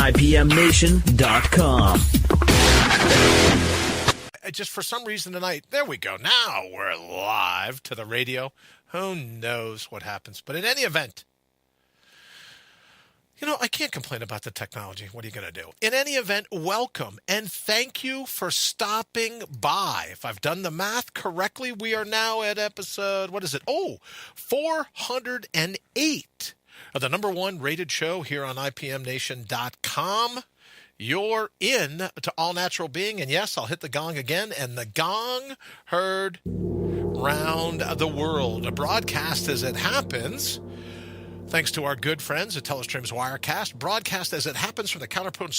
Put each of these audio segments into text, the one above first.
IPMNation.com. Just for some reason tonight, there we go. Now we're live to the radio. Who knows what happens? But in any event, I can't complain about the technology. What are you going to do? In any event, welcome and thank you for stopping by. If I've done the math correctly, we are now at episode, 408 of the number one rated show here on IPMNation.com. You're in to All Natural Being, and yes, I'll hit the gong again, and the gong heard round the world. A broadcast as it happens, thanks to our good friends at Telestream's Wirecast, broadcast as it happens from the Counterpunch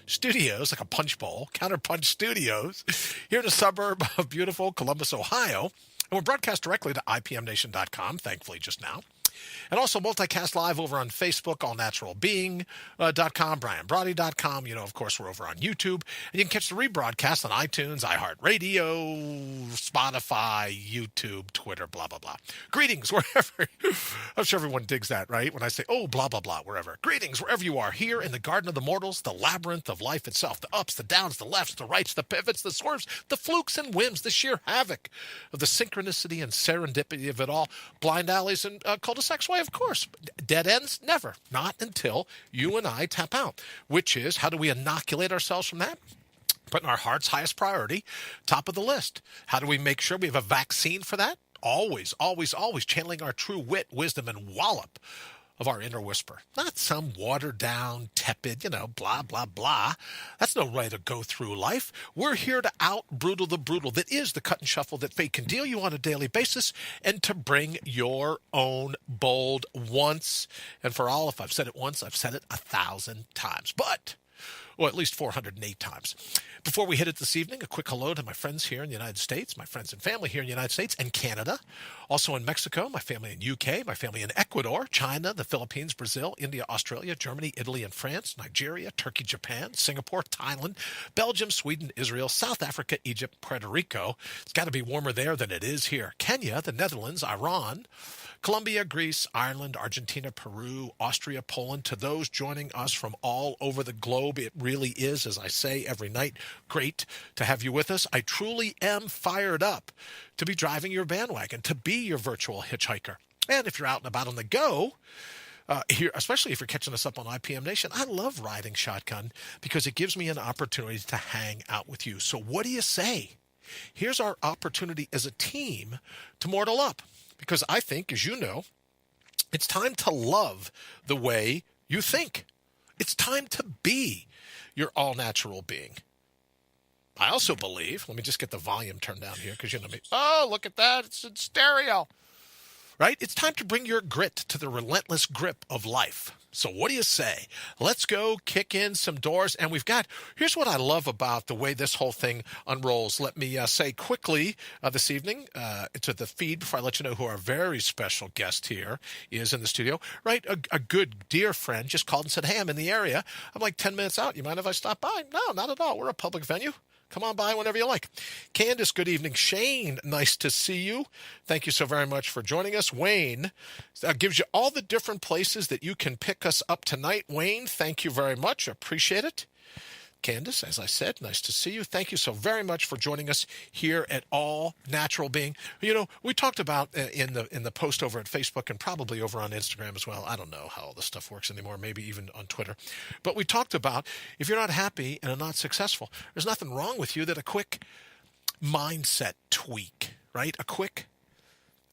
Studios, like a punch bowl, Counterpunch Studios, here in the suburb of beautiful Columbus, Ohio. And we're broadcast directly to IPMNation.com, thankfully just now. And also multicast live over on Facebook, allnaturalbeing.com, BrianBrawdy.com. Of course, we're over on YouTube. And you can catch the rebroadcast on iTunes, iHeartRadio, Spotify, YouTube, Twitter, blah, blah, blah. Greetings wherever. I'm sure everyone digs that, right? When I say, blah, blah, blah, wherever. Greetings wherever you are, here in the Garden of the Mortals, the labyrinth of life itself, the ups, the downs, the lefts, the rights, the pivots, the swerves, the flukes and whims, the sheer havoc of the synchronicity and serendipity of it all, blind alleys and cul-de-sacs. Way, of course. Dead ends? Never. Not until you and I tap out, which is, how do we inoculate ourselves from that? Putting our heart's highest priority, top of the list. How do we make sure we have a vaccine for that? Always, always, always channeling our true wit, wisdom, and wallop of our inner whisper. Not some watered-down, tepid, blah, blah, blah. That's no way to go through life. We're here to out-brutal the brutal. That is the cut and shuffle that fate can deal you on a daily basis, and to bring your own bold once and for all. If I've said it once, I've said it 1,000 times. At least 408 times. Before we hit it this evening, a quick hello to my friends here in the United States, my friends and family here in the United States and Canada, also in Mexico, my family in UK, my family in Ecuador, China, the Philippines, Brazil, India, Australia, Germany, Italy, and France, Nigeria, Turkey, Japan, Singapore, Thailand, Belgium, Sweden, Israel, South Africa, Egypt, Puerto Rico. It's got to be warmer there than it is here. Kenya, the Netherlands, Iran, Colombia, Greece, Ireland, Argentina, Peru, Austria, Poland. To those joining us from all over the globe, it really is, as I say every night, great to have you with us. I truly am fired up to be driving your bandwagon, to be your virtual hitchhiker. And if you're out and about on the go, here, especially if you're catching us up on IPM Nation, I love riding shotgun because it gives me an opportunity to hang out with you. So what do you say? Here's our opportunity as a team to mortal up. Because I think, as you know, it's time to love the way you think. It's time to be your all-natural being. I also believe, let me just get the volume turned down here because look at that, it's in stereo. Right? It's time to bring your grit to the relentless grip of life. So what do you say? Let's go kick in some doors. And here's what I love about the way this whole thing unrolls. Let me say quickly this evening to the feed before I let you know who our very special guest here is in the studio. Right? A good, dear friend just called and said, hey, I'm in the area. I'm like 10 minutes out. You mind if I stop by? No, not at all. We're a public venue. Come on by whenever you like. Candice, good evening. Shane, nice to see you. Thank you so very much for joining us. Wayne gives you all the different places that you can pick us up tonight. Wayne, thank you very much. Appreciate it. Candice, as I said, nice to see you. Thank you so very much for joining us here at All Natural Being. We talked about in the post over at Facebook and probably over on Instagram as well. I don't know how all this stuff works anymore, maybe even on Twitter. But we talked about if you're not happy and are not successful, there's nothing wrong with you that a quick mindset tweak, right? A quick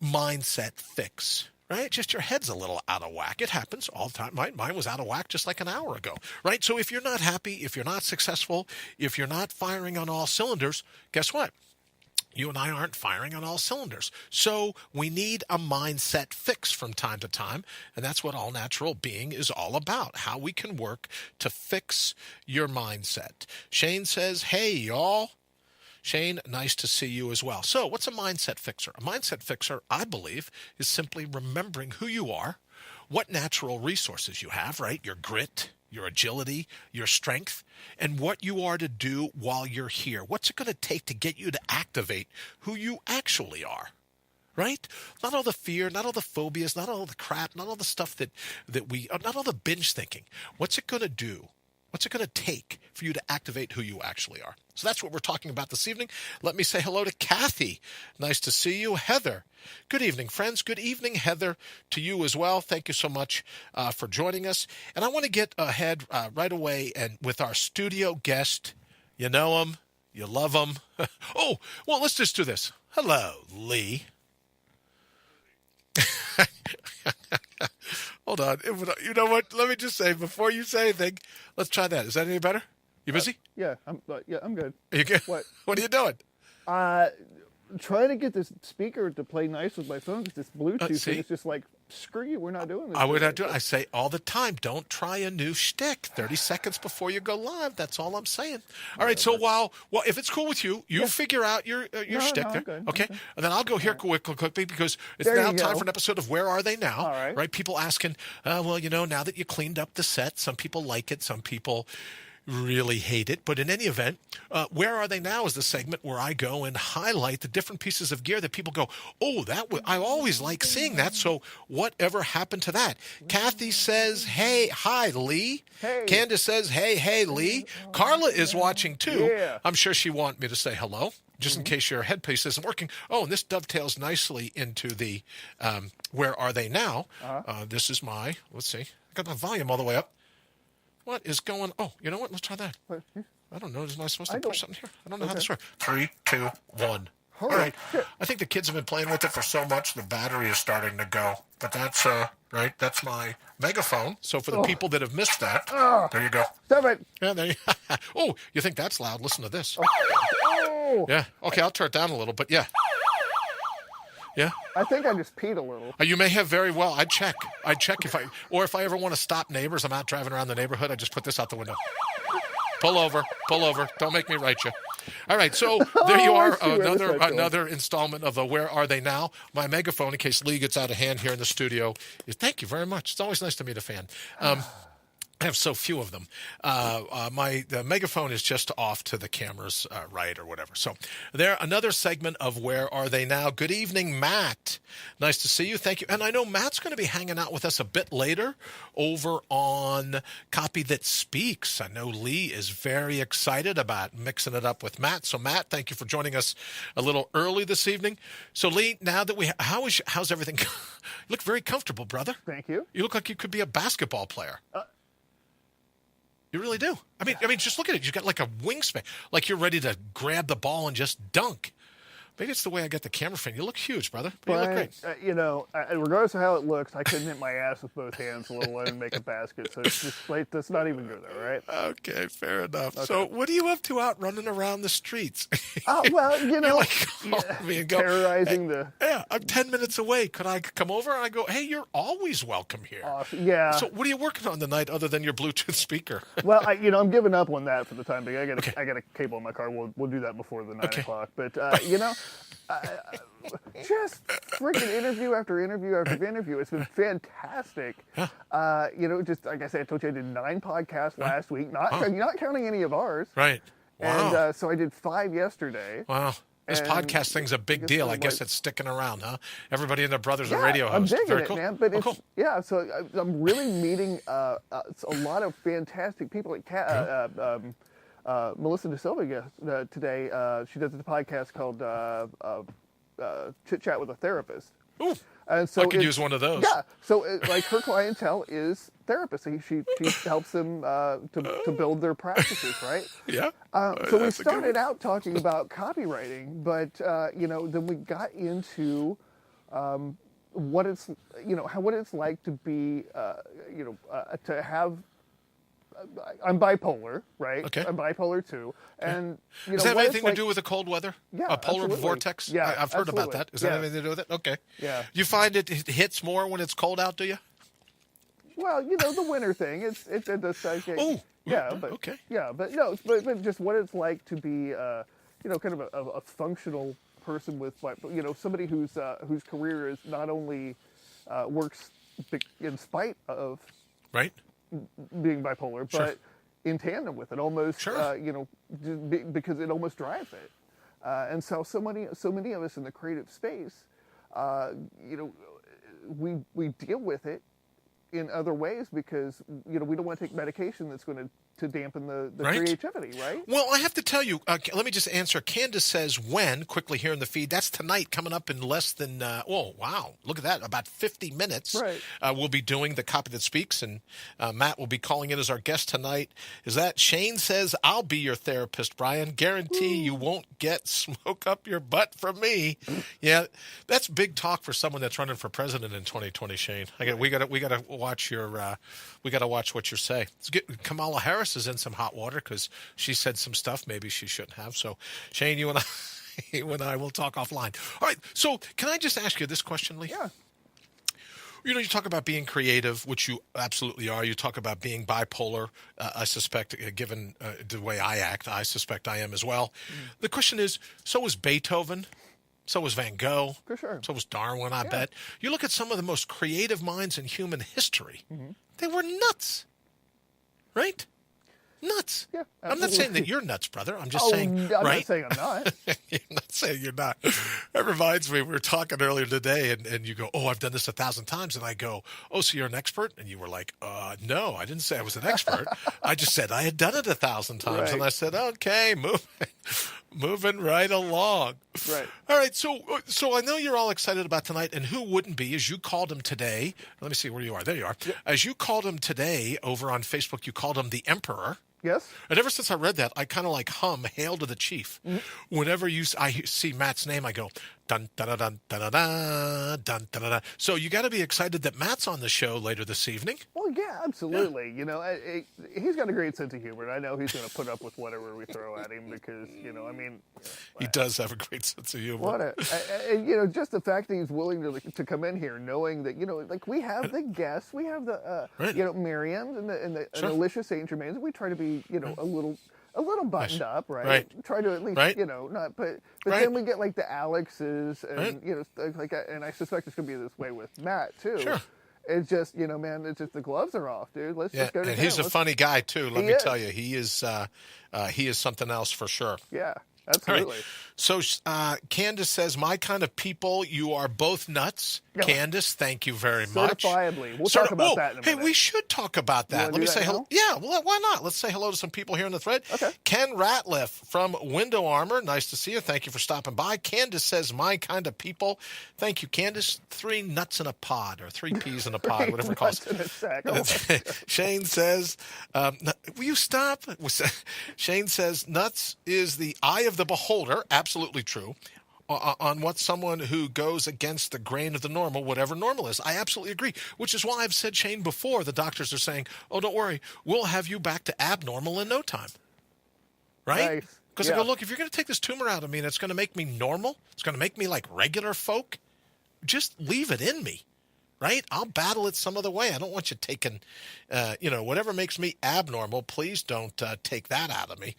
mindset fix. Right? Just your head's a little out of whack. It happens all the time. Mine was out of whack just like an hour ago. Right? So if you're not happy, if you're not successful, if you're not firing on all cylinders, guess what? You and I aren't firing on all cylinders. So we need a mindset fix from time to time. And that's what All Natural Being is all about. How we can work to fix your mindset. Shane says, hey, y'all. Shane, nice to see you as well. So what's a mindset fixer? A mindset fixer, I believe, is simply remembering who you are, what natural resources you have, right? Your grit, your agility, your strength, and what you are to do while you're here. What's it going to take to get you to activate who you actually are? right? Not all the fear, not all the phobias, not all the crap, not all the stuff not all the binge thinking. What's it going to do? What's it going to take for you to activate who you actually are? So that's what we're talking about this evening. Let me say hello to Kathy. Nice to see you. Heather. Good evening, friends. Good evening, Heather, to you as well. Thank you so much for joining us. And I want to get ahead right away and with our studio guest. You know him. You love him. Oh, well, let's just do this. Hello, Lee. Hold on. You know what? Let me just say, before you say anything, let's try that. Is that any better? You busy? Yeah, I'm good. Are you good? What? What are you doing? Trying to get this speaker to play nice with my phone because this Bluetooth See? thing is just like, screw you, we're not doing this. We're not doing it. I say all the time, don't try a new shtick 30 seconds before you go live. That's all I'm saying. All right, so if it's cool with you, figure out your shtick there. Good. Okay? And then I'll go here quickly because it's There now you time go. for an episode of Where Are They Now? All right. Right? People asking, well, now that you cleaned up the set, some people like it, some people really hate it. But in any event, Where Are They Now is the segment where I go and highlight the different pieces of gear that people go, oh, I always like seeing that. So whatever happened to that? Kathy says, hi, Lee. Hey. Candice says, hey, Lee. Carla is watching too. Yeah. I'm sure she wants me to say hello, just in case your headpiece isn't working. Oh, and this dovetails nicely into the Where Are They Now? This is let's see. I got my volume all the way up. What is going? Oh, you know what? Let's try that. I don't know. Am I supposed to push something here? I don't know how this works. 3, 2, 1. All right. I think the kids have been playing with it for so much, the battery is starting to go. But that's right. That's my megaphone. So for the people that have missed that, there you go. Stop it. Yeah, there you. Oh, you think that's loud? Listen to this. Oh. Yeah. Okay, I'll turn it down a little, but yeah. Yeah. I think I just peed a little. You may have very well. I'd check if I ever want to stop neighbors. I'm out driving around the neighborhood. I just put this out the window. Pull over. Don't make me write you. All right, so there you are, another installment of Where Are They Now? My megaphone, in case Lee gets out of hand here in the studio, is thank you very much. It's always nice to meet a fan. I have so few of them. The megaphone is just off to the camera's right or whatever. So another segment of Where Are They Now? Good evening, Matt. Nice to see you. Thank you. And I know Matt's going to be hanging out with us a bit later over on Copy That Speaks. I know Lee is very excited about mixing it up with Matt. So Matt, thank you for joining us a little early this evening. So Lee, now that how's everything? You look very comfortable, brother. Thank you. You look like you could be a basketball player. You really do. I mean, just look at it. You got like a wingspan, like you're ready to grab the ball and just dunk. Maybe it's the way I get the camera frame. You look huge, brother. But you look great. Regardless of how it looks, I couldn't hit my ass with both hands, let alone make a basket. So it's just like, let's not even go there, right? Okay, fair enough. Okay. So what are you up to out running around the streets? Well, You like call me and go, terrorizing Yeah, I'm 10 minutes away. Could I come over? And I go, hey, you're always welcome here. Yeah. So what are you working on tonight other than your Bluetooth speaker? Well, I'm giving up on that for the time being. I got a cable in my car. We'll do that before the 9 o'clock. But just freaking interview after interview after interview. It's been fantastic. Just like I said, I told you I did 9 podcasts last week. Not counting any of ours. Right. Wow. And so I did 5 yesterday. Wow. This podcast thing's a big deal. I guess it's sticking around, huh? Everybody and their brother's a radio host. I'm digging Very it, cool. man. But cool. So I'm really meeting a lot of fantastic people. Like Melissa De Silva today. She does a podcast called Chit Chat with a Therapist. Ooh. And so I could use one of those. Yeah. So her clientele is therapists. She helps them to build their practices, right? Yeah. So we started out talking about copywriting, but then we got into what it's like to be to have. I'm bipolar, right? Okay. I'm bipolar too, and does that have anything to do with the cold weather? Yeah, a polar absolutely. vortex. Yeah, I've heard about absolutely. that. Does that have anything to do with it? Okay. Yeah. You find it hits more when it's cold out, do you? Well, the winter thing. It does. Oh. Yeah, but okay. Yeah, but no, but just what it's like to be, kind of a functional person with, somebody whose career is not only works in spite of right being bipolar, Sure. but in tandem with it, almost, Sure. because it almost drives it. And so many of us in the creative space, you know, we deal with it in other ways because we don't want to take medication that's going to dampen the Right. creativity, right? Well, I have to tell you, let me just answer. Candice says when, quickly here in the feed. That's tonight, coming up in less than, oh, wow, look at that, about 50 minutes. Right. We'll be doing The Copy That Speaks, and Matt will be calling in as our guest tonight. Is that Shane says, I'll be your therapist, Brian. Guarantee you won't get smoke up your butt from me. Yeah, that's big talk for someone that's running for president in 2020, Shane. We got to watch we got to watch what you say. Kamala Harris is in some hot water because she said some stuff maybe she shouldn't have. So, Shane, you and I will talk offline. All right. So, can I just ask you this question, Lee? Yeah. You talk about being creative, which you absolutely are. You talk about being bipolar. I suspect, given the way I act, I suspect I am as well. The question is, so was Beethoven. So was Van Gogh. For sure. So was Darwin, I bet. You look at some of the most creative minds in human history. They were nuts. Right? Nuts. Yeah, I'm not saying that you're nuts, brother. I'm just saying, I'm right? not saying I'm not. You're not saying you're not. That reminds me, we were talking earlier today, and you go, oh, I've done this 1,000 times. And I go, oh, so you're an expert? And you were like, no, I didn't say I was an expert. I just said I had done it 1,000 times. Right. And I said, okay, moving right along. Right. All right, so I know you're all excited about tonight, and who wouldn't be, as you called him today. Let me see where you are. There you are. Yep. As you called him today over on Facebook, you called him the Emperor. Yes. And ever since I read that, I kind of like hum "Hail to the Chief." Whenever I see Matt's name, I go dun dun dun dun dun dun dun dun dun. So you got to be excited that Matt's on the show later this evening. Well, yeah, absolutely. He's got a great sense of humor, and I know he's going to put up with whatever we throw at him because, He does have a great sense of humor. Just the fact that he's willing to come in here, knowing that we have the guests, we have the Right. Miriam and Sure. Alicia St. Germain's. We try to be a little buttoned up, right? Right. Try to at least Right. not, but Right. then we get like the Alexes and Right. stuff like that, and I suspect it's going to be this way with Matt too. Sure. It's just man, it's just the gloves are off, dude. Let's Yeah, just go to and town. he's a funny guy too. Let He me is. tell you, he is something else for sure. Yeah, All absolutely. right. So Candice says, my kind of people, you are both nuts. Yeah. Candice, thank you very much. Certifiably. We'll talk about that in a Hey, minute. we should talk about that. wanna Let me do say that hello. now? Yeah, well, why not? Let's say hello to some people here in the thread. Okay. Ken Ratliff from Window Armor. Nice to see you. Thank you for stopping by. Candice says, my kind of people. Thank you, Candice. 3 nuts in a pod, or 3 peas in a pod, whatever it calls. Nuts in a sack. Oh, Shane says, will you stop? Shane says, nuts is the eye of the beholder. Absolutely true. On what someone who goes against the grain of the normal, whatever normal is. I absolutely agree, which is why I've said, Shane, before, the doctors are saying, oh, don't worry, we'll have you back to abnormal in no time. Right? Nice. Because Yeah. I go, look, if you're going to take this tumor out of me and it's going to make me normal, it's going to make me like regular folk, just leave it in me. Right? I'll battle it some other way. I don't want you taking, whatever makes me abnormal, please don't take that out of me.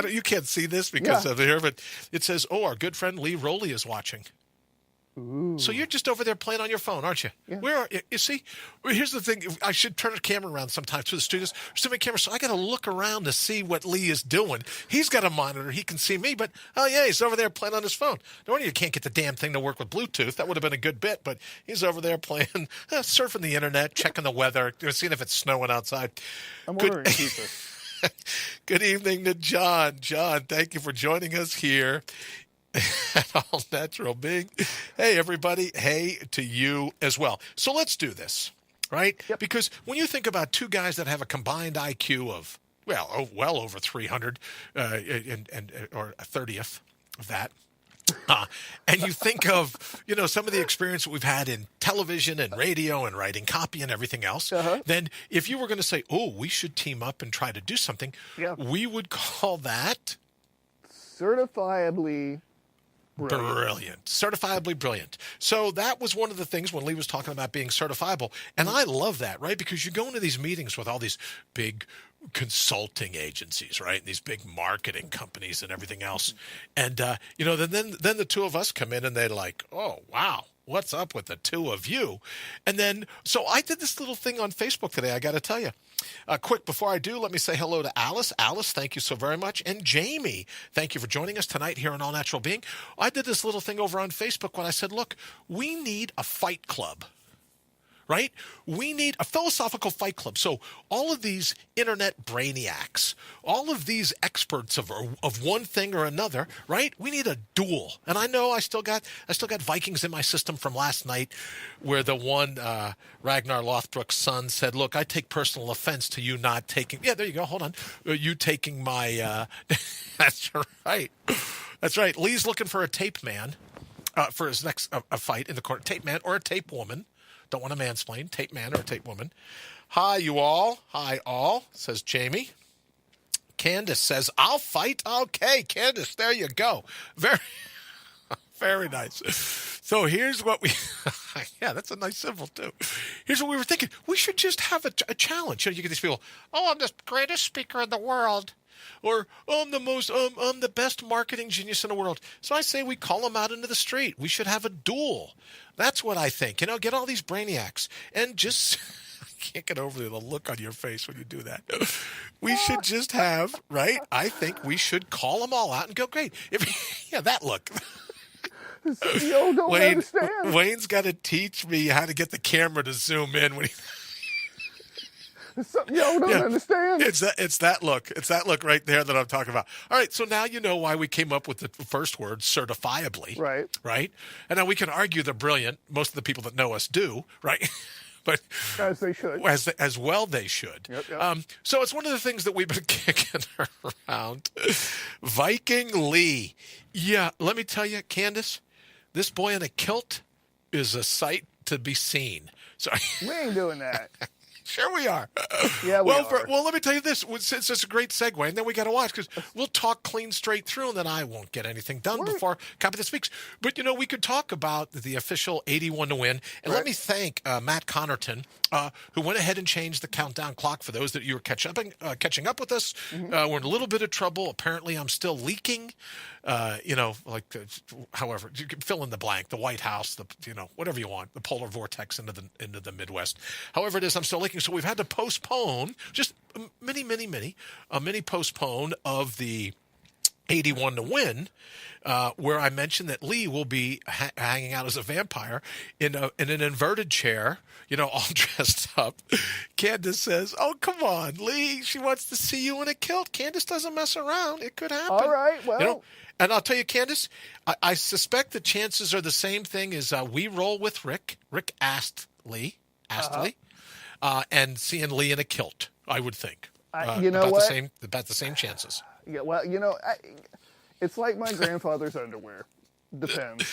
You can't see this because of here, but it says, oh, our good friend Lee Rowley is watching. Ooh. So you're just over there playing on your phone, aren't you? Yeah. Where are you? You see, here's the thing. I should turn the camera around sometimes to the studios. There's too many cameras, so I got to look around to see what Lee is doing. He's got a monitor. He can see me, but, oh, yeah, he's over there playing on his phone. No wonder you can't get the damn thing to work with Bluetooth. That would have been a good bit, but he's over there playing, surfing the internet, checking the weather, seeing if it's snowing outside. I'm ordering pizza. Good evening to John. John, thank you for joining us here at All Natural Being. Hey, everybody. Hey to you as well. So let's do this, right? Yep. Because when you think about 2 guys that have a combined IQ of, well over 300, or a 30th of that, and you think of, some of the experience that we've had in television and radio and writing copy and everything else, then if you were going to say, oh, we should team up and try to do something, we would call that Certifiably brilliant. Certifiably brilliant. So that was one of the things when Lee was talking about being certifiable. And I love that, right? Because you go into these meetings with all these big consulting agencies, right? These big marketing companies and everything else. And, then the 2 of us come in and they're like, oh, wow, What's up with the two of you? And then, so I did this little thing on Facebook today, I got to tell you. Quick, before I do, let me say hello to Alice. Alice, thank you so very much. And Jamie, thank you for joining us tonight here on All Natural Being. I did this little thing over on Facebook when I said, look, we need a fight club. Right? We need a philosophical fight club. So all of these internet brainiacs, all of these experts of one thing or another, right? We need a duel. And I know I still got Vikings in my system from last night, where the one Ragnar Lothbrok's son said, "Look, I take personal offense to you not taking." Yeah, there you go. Hold on, you taking my. That's right. That's right. Lee's looking for a tape man for his next fight in the corner. Tape man or a tape woman. Don't want to mansplain. Tape man or tape woman. Hi, you all. Hi, all, says Jamie. Candice says, I'll fight. Okay, Candice, there you go. Very, very nice. So here's what we, yeah, that's a nice symbol too. Here's what we were thinking. We should just have a challenge. You know, you get these people, oh, I'm the greatest speaker in the world. Or, oh, I'm the best marketing genius in the world. So I say we call them out into the street. We should have a duel. That's what I think. You know, get all these brainiacs and just, I can't get over the look on your face when you do that. We should just have, right? I think we should call them all out and go, great. Yeah, that look. CEO don't understand. Wayne's got to teach me how to get the camera to zoom in when he... Something y'all don't understand. It's that look. It's that look right there that I'm talking about. All right, so now you know why we came up with the first word, certifiably. Right. Right? And now we can argue they're brilliant. Most of the people that know us do, right? But as they should. As well they should. Yep. So it's one of the things that we've been kicking around. Viking Lee. Yeah, let me tell you, Candice, this boy in a kilt is a sight to be seen. So we ain't doing that. Sure we are. Yeah, we are. Well, let me tell you this. Since it's a great segue, and then we got to watch, because we'll talk clean straight through, and then I won't get anything done before Copy That Speaks. But, you know, we could talk about the official 81 to win. And let me thank Matt Connerton, who went ahead and changed the countdown clock for those that you were catching up with us. Mm-hmm. We're in a little bit of trouble. Apparently, I'm still leaking. However, you can fill in the blank, the White House, whatever you want, the polar vortex into the Midwest. However it is, I'm still leaking. So we've had to postpone just a mini postpone of the 81 to win, where I mentioned that Lee will be hanging out as a vampire in an inverted chair, all dressed up. Candice says, "Oh, come on, Lee. She wants to see you in a kilt. Candice doesn't mess around. It could happen." All right, well. And I'll tell you, Candice, I suspect the chances are the same thing as we roll with Rick. Rick asked Lee, and seeing Lee in a kilt, I would think. You know what? About the same chances. Yeah, well, it's like my grandfather's underwear. Depends.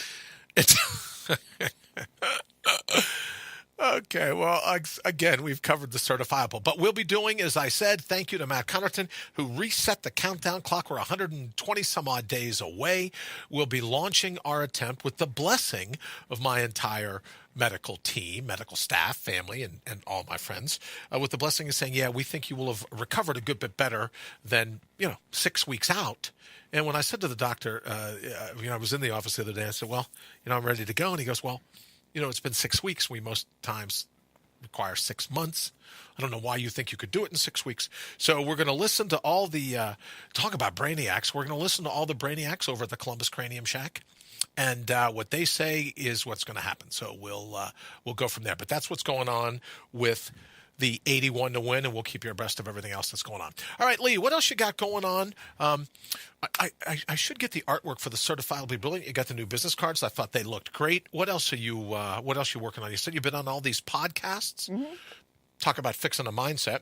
Okay, well, again, we've covered the certifiable. But we'll be doing, as I said, thank you to Matt Connerton, who reset the countdown clock. We're 120-some-odd days away. We'll be launching our attempt with the blessing of my entire medical team, medical staff, family, and all my friends, with the blessing of saying, yeah, we think you will have recovered a good bit better than, 6 weeks out. And when I said to the doctor, I was in the office the other day, I said, well, I'm ready to go. And he goes, well, it's been 6 weeks. We most times require 6 months. I don't know why you think you could do it in 6 weeks. So we're going to listen to all the, talk about brainiacs. We're going to listen to all the brainiacs over at the Columbus Cranium Shack. And what they say is what's going to happen. So we'll go from there. But that's what's going on with the 81 to win, and we'll keep you abreast of everything else that's going on. All right, Lee, what else you got going on? I should get the artwork for the Certifiably Brilliant. You got the new business cards. I thought they looked great. What else are you working on? You said you've been on all these podcasts. Mm-hmm. Talk about fixing a mindset.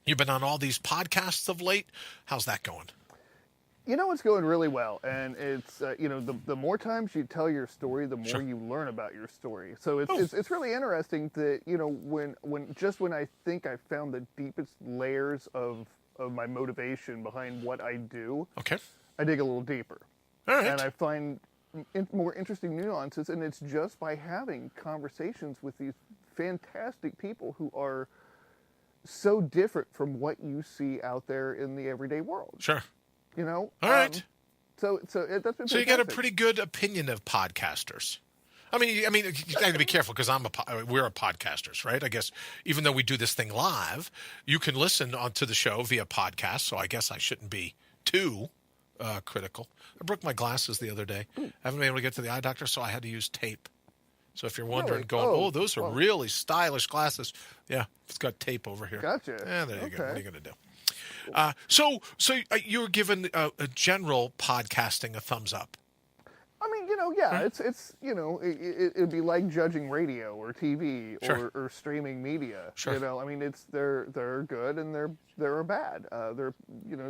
You've been on all these podcasts of late. How's that going? It's going really well, and it's the more times you tell your story, the more you learn about your story. So it's really interesting that when I think I found the deepest layers of my motivation behind what I do, I dig a little deeper, all right, and I find more interesting nuances, and it's just by having conversations with these fantastic people who are so different from what you see out there in the everyday world. Sure. All right. So that's been so you got a pretty good opinion of podcasters. You got to be careful because we're podcasters, right? I guess even though we do this thing live, you can listen to the show via podcast. So I guess I shouldn't be too critical. I broke my glasses the other day. I haven't been able to get to the eye doctor, so I had to use tape. So if you're wondering, those are really stylish glasses. Yeah, it's got tape over here. Gotcha. Yeah, there you go. What are you going to do? So you were giving a general podcasting a thumbs up. It's it'd be like judging radio or TV or streaming media. Sure. They're good and they're bad. There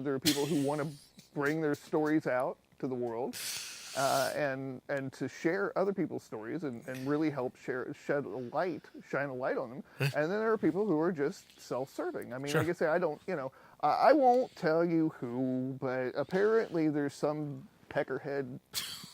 are people who want to bring their stories out to the world. And to share other people's stories and really help shine a light on them. And then there are people who are just self-serving. Like I say, I won't tell you who, but apparently there's some peckerhead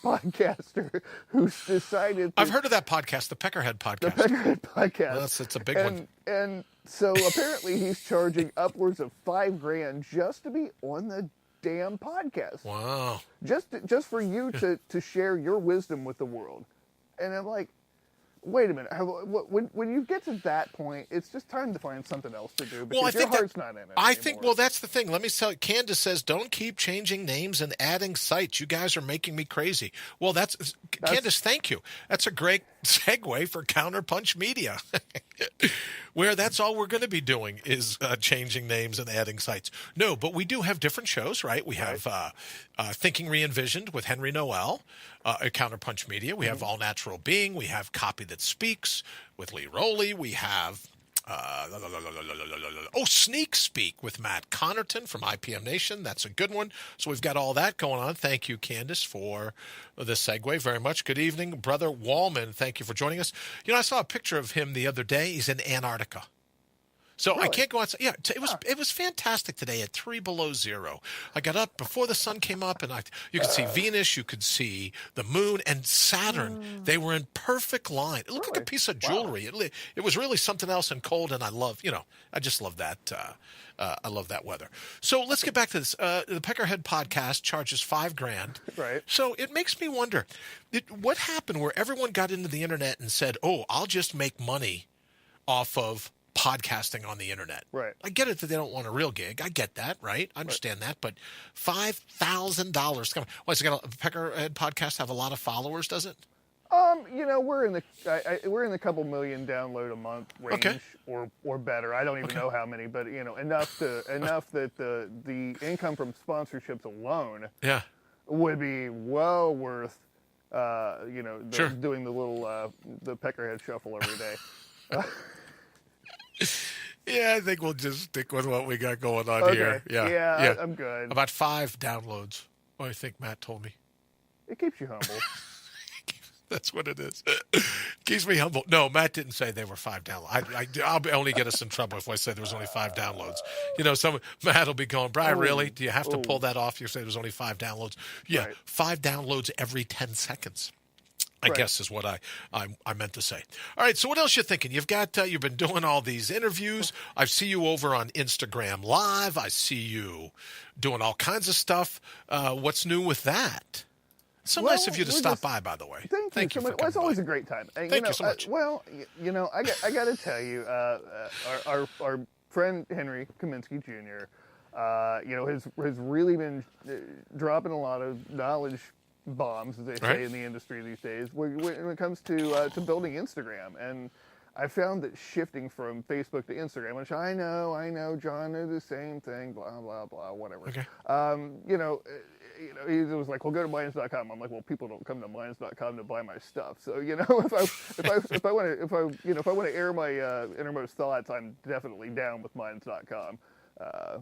podcaster who's decided. I've heard of that podcast, the Peckerhead podcast. The Peckerhead podcast. Well, it's a big one. And so apparently he's charging upwards of $5,000 just to be on the damn podcast. Wow. Just for you to share your wisdom with the world. And I'm like, wait a minute. When you get to that point, it's just time to find something else to do because your heart's not in it anymore. That's the thing. Let me tell you, Candice says, don't keep changing names and adding sites. You guys are making me crazy. Well, Candice, thank you. That's a great segue for Counterpunch Media, where that's all we're going to be doing is changing names and adding sites. No, but we do have different shows, right? We have Thinking Re-Envisioned with Henry Noel at Counterpunch Media. We have All Natural Being. We have Copy That Speaks with Lee Rowley. We have Sneak Speak with Matt Connerton from IPM Nation. That's a good one. So we've got all that going on. Thank you, Candice, for the segue very much. Good evening, Brother Wallman. Thank you for joining us. I saw a picture of him the other day. He's in Antarctica. So really? I can't go outside. Yeah, it was fantastic today at 3 below zero. I got up before the sun came up, and you could see Venus, you could see the moon, and Saturn. They were in perfect line. It looked like a piece of jewelry. Wow. It was really something else and cold, and I just love that. I love that weather. So let's get back to this. The Peckerhead podcast charges $5,000. Right. So it makes me wonder, what happened where everyone got into the internet and said, I'll just make money off of podcasting on the internet. Right. I get it that they don't want a real gig. I get that, right? I understand that. But $5,000. What's it got? A Peckerhead podcast have a lot of followers, does it? We're in the couple million download a month range or better. I don't even know how many, but enough that the income from sponsorships alone would be well worth doing the little the Peckerhead shuffle every day. Yeah, I think we'll just stick with what we got going on here. Yeah. I'm good. About 5 downloads. I think Matt told me. It keeps you humble. That's what it is. Keeps me humble. No, Matt didn't say they were 5 downloads. I'll only get us in trouble if I say there was only 5 downloads. Matt will be going, Brian, really? Do you have to pull that off? You say there's only 5 downloads. Yeah, right. 5 downloads every 10 seconds. I guess is what I meant to say. All right, so what else you thinking? You've been doing all these interviews. I see you over on Instagram Live. I see you doing all kinds of stuff. What's new with that? So nice of you to stop by, by the way. Thank you so much. It's always a great time. Thank you so much. I got to tell you, our friend Henry Kaminsky Jr. Has really been dropping a lot of knowledge bombs, as they say in the industry these days, when it comes to building Instagram. And I found that shifting from Facebook to Instagram, which I know, John, they're the same thing, blah, blah, blah, whatever. Okay. He was like, well, go to Minds.com. I'm like, well, people don't come to Minds.com to buy my stuff. So, if I want to air my innermost thoughts, I'm definitely down with Minds.com.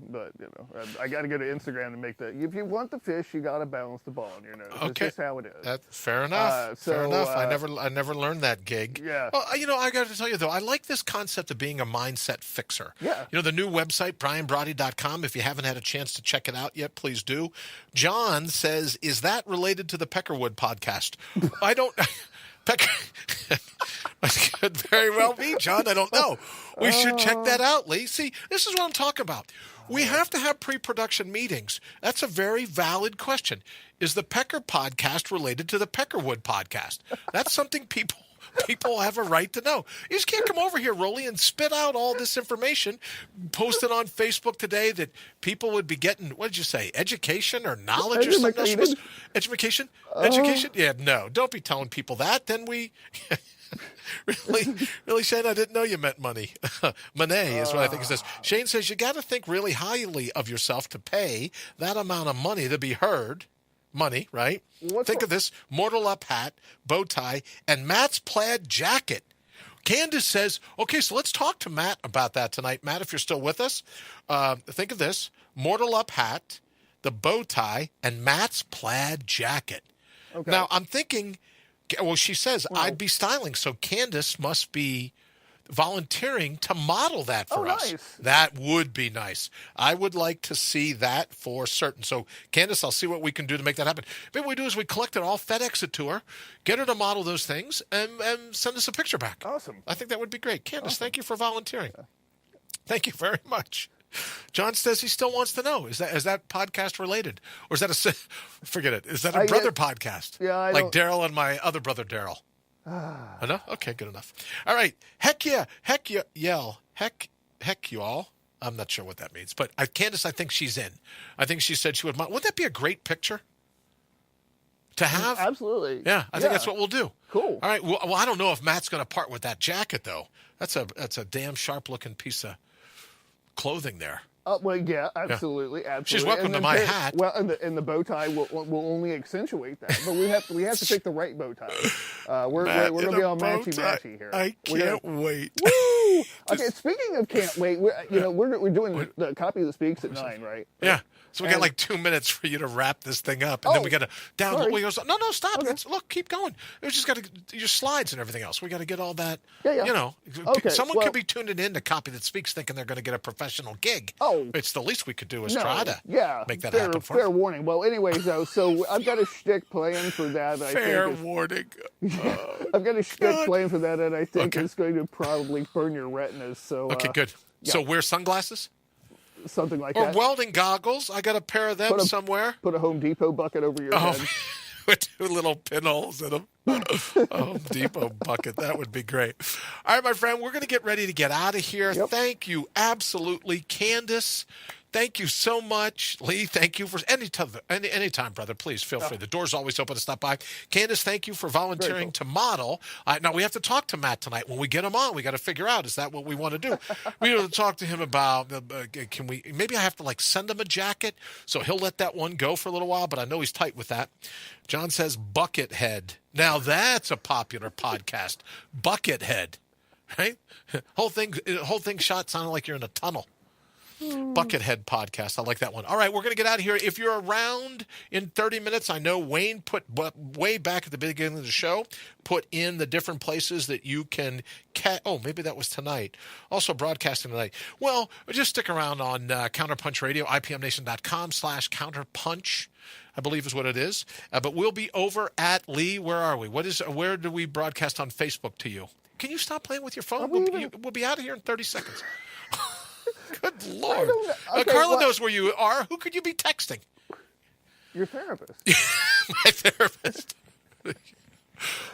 But I got to go to Instagram to make that. If you want the fish, you got to balance the ball in your nose. Okay. That's just how it is. That's fair enough. Fair enough. I never learned that gig. Yeah. Well, I got to tell you though, I like this concept of being a mindset fixer. Yeah. The new website, BrianBrawdy.com. If you haven't had a chance to check it out yet, please do. John says, "Is that related to the Peckerwood podcast?" I don't. Could very well be, John. I don't know. We should check that out, Lee. See, this is what I'm talking about. We have to have pre-production meetings. That's a very valid question. Is the Pecker podcast related to the Peckerwood podcast? That's something people have a right to know. You just can't come over here, Rolly, and spit out all this information, post it on Facebook today that people would be getting, what did you say, education or knowledge or something? Education? Education? Yeah, no. Don't be telling people that. Then we... Really, Shane, I didn't know you meant money. Money is what I think it says. Shane says you got to think really highly of yourself to pay that amount of money to be heard. Money, right? Think of this: Mortal Up hat, bow tie, and Matt's plaid jacket. Candice says, okay, so let's talk to Matt about that tonight. Matt, if you're still with us, think of this: Mortal Up hat, the bow tie, and Matt's plaid jacket. Okay. Now, I'm thinking... Well, she says, I'd be styling, so Candice must be volunteering to model that for us. Nice. That would be nice. I would like to see that for certain. So, Candice, I'll see what we can do to make that happen. Maybe what we do is we collect it all, FedEx it to her, get her to model those things, and send us a picture back. Awesome. I think that would be great. Candice, Thank you for volunteering. Thank you very much. John says he still wants to know, is that podcast related? Or is that forget it, is that a brother podcast? Yeah, like Daryl and my other brother, Daryl. No? Okay, good enough. All right. Heck yeah, yell. Heck you all. I'm not sure what that means. But Candice, I think she's in. I think she said she would. Wouldn't that be a great picture to have? Absolutely. Yeah, I think that's what we'll do. Cool. All right. Well, I don't know if Matt's going to part with that jacket, though. That's a damn sharp-looking piece of clothing there. Well, yeah, absolutely. She's welcome to my hat. Well, and the bow tie will only accentuate that. But we have to pick the right bow tie. We're going to be all matchy here. I can't wait. Woo! Okay, speaking of can't wait, we're doing the copy that speaks at 9, right? Yeah. So we got like 2 minutes for you to wrap this thing up, and then we got to download. No, stop. Okay. Look, keep going. We just got to your slides and everything else. We got to get all that. Yeah. Okay. Someone could be tuning in to Copy That Speaks, thinking they're going to get a professional gig. It's the least we could do is try to make that happen for fair warning. Well, anyways, though, so I've got a shtick planned for that. Fair warning. I've got a shtick planned for that, and I think it's going to probably burn your retinas. So okay, good. Yeah. So wear sunglasses. Something like that. Or welding goggles. I got a pair of them somewhere. Put a Home Depot bucket over your head. With 2 little pinholes in them. A Home Depot bucket. That would be great. All right, my friend, we're going to get ready to get out of here. Yep. Thank you, absolutely. Candice, thank you so much. Lee, thank you for anytime, brother. Please feel free. The door's always open to stop by. Candice, thank you for volunteering to model. Now, we have to talk to Matt tonight. When we get him on, we got to figure out, is that what we want to do? We have to talk to him about, maybe I have to send him a jacket, so he'll let that one go for a little while, but I know he's tight with that. John says Buckethead. Now, that's a popular podcast. Buckethead, right? Whole thing shot sounded like you're in a tunnel. Buckethead podcast. I like that one. All right, we're going to get out of here. If you're around in 30 minutes, I know Wayne put way back at the beginning of the show, put in the different places that you can maybe that was tonight. Also broadcasting tonight. Well, just stick around on Counterpunch Radio, IPMNation.com/Counterpunch. I believe is what it is. But we'll be over at Lee. Where are we? Where do we broadcast on Facebook to you? Can you stop playing with your phone? We'll be out of here in 30 seconds. Good Lord. Carla knows where you are. Who could you be texting? Your therapist. My therapist.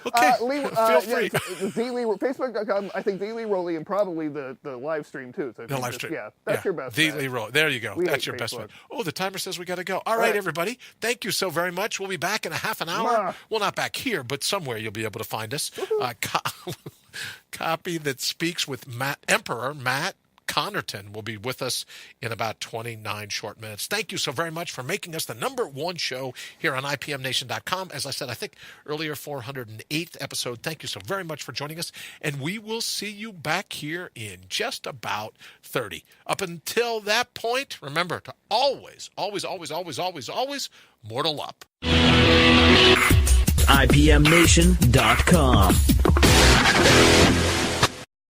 Okay, feel free. Facebook.com, I think D. Lee Roley, and probably the live stream, too. So the live stream. That's your best D. Lee Roley. There you go. That's your best one. Oh, the timer says we got to go. All right, everybody. Thank you so very much. We'll be back in a half an hour. Well, not back here, but somewhere you'll be able to find us. Copy That Speaks with Matt Connerton will be with us in about 29 short minutes. Thank you so very much for making us the #1 show here on IPMNation.com. As I said, I think earlier, 408th episode. Thank you so very much for joining us, and we will see you back here in just about 30. Up until that point, remember to always, always, always, always, always, always mortal up. IPMNation.com.